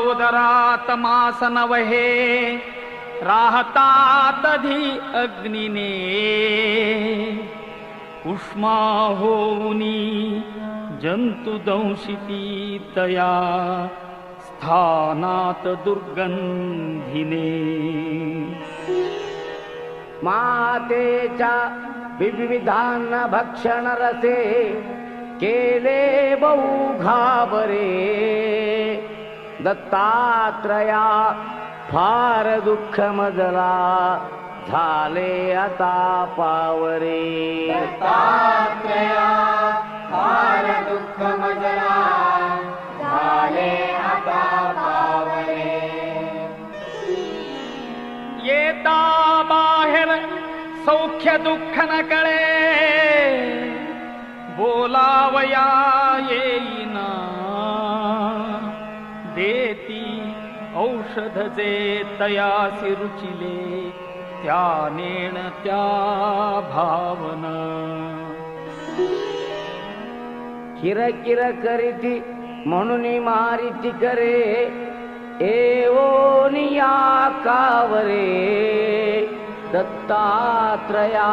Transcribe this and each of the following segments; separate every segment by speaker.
Speaker 1: उदरात मास नवहे राहतात धी अग्निने उष्मा होऊनी जंतु दंशिती तया स्थानात दुर्गंधिने
Speaker 2: मातेच्या विविधान भक्षण रसे केले बहु घाबरे दत्तात्रया फार दुःख मजला झाले आता पावरे
Speaker 3: दत्तात्रया फार दुःख मजला झाले आता पावरे
Speaker 1: येता बाहेर सौख्य दुःख न कळे बोलावया येईना देती औषध जे तयासी रुचिले त्या नेण त्या भावना
Speaker 2: किरकिर करीती म्हणून मारिती करे एवोनिया कावरे दत्तात्रया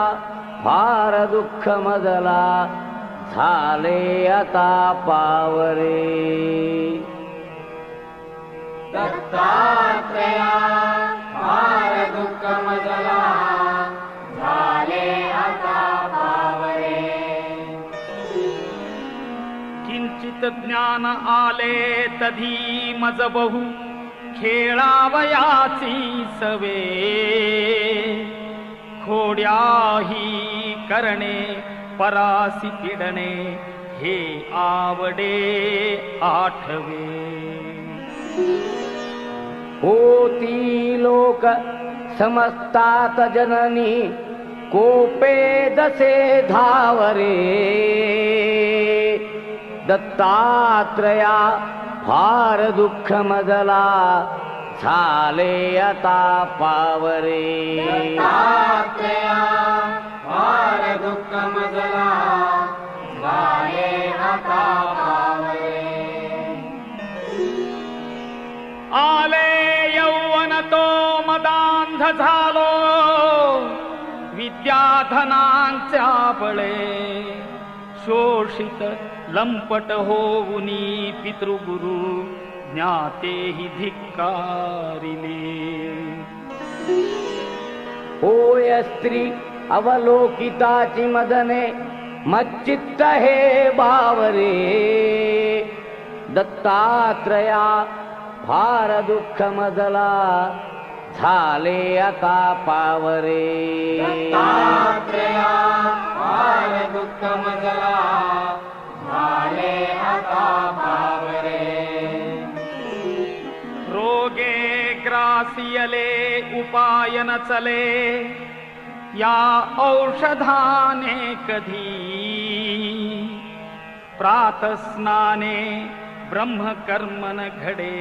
Speaker 2: फार दुःख मजला झाले आता पावरे
Speaker 3: दत्तात्रया फार दुःख मजला झाले आता पावरे
Speaker 1: किंचित ज्ञान आले तधी मज बहु खेळावयाची सवे खोड्याही करणे परासी पिडणे हे आवडे आठवे
Speaker 2: होती लोक समजतात जननी कोपे दसे धावरे दत्तात्रया फार दुःख मजला झाले आता पावरे
Speaker 3: दत्तात्रया फार दुःख मजला झाले आता पावरे
Speaker 1: आले यौवन तो मदांध झालो विद्याधनांच्या बळे शोषित लंपट होऊनी पितृगुरु ज्ञातेहि धिक्कारिले
Speaker 2: होय स्त्री अवलोकिताची मदने मच्चित्त हे बावरे दत्तात्रया फार दुःख मजला झाले आता पावरे
Speaker 3: दत्तात्रया फार दुःख मजला झाले आता पावरे
Speaker 1: रोगे ग्रासियले उपाय न चले या औषधाने कधी प्रातस्नाने ब्रह्मकर्मन घडे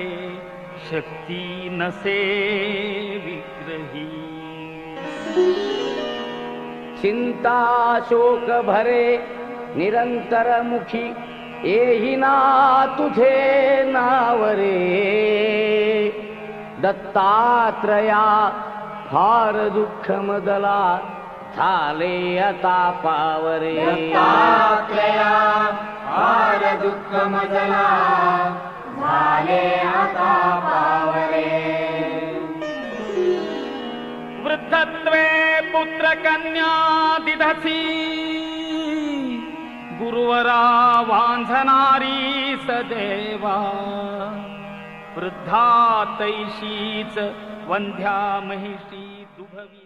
Speaker 1: शक्ती नसे विग्रही
Speaker 2: चिंता शोक भरे निरंतर मुखी येही ना तुझे नावरे दत्तात्रया फार दुःख मजला झाले आता पावरे
Speaker 3: दत्तात्रया फार दुःख मजला झाले आता पावरे
Speaker 1: वृद्धत्वे पुत्र कन्या दिधसी गुरुवरा वांझनारी सदेवा वृद्धा तैशीच वंध्या महिषी दुभवी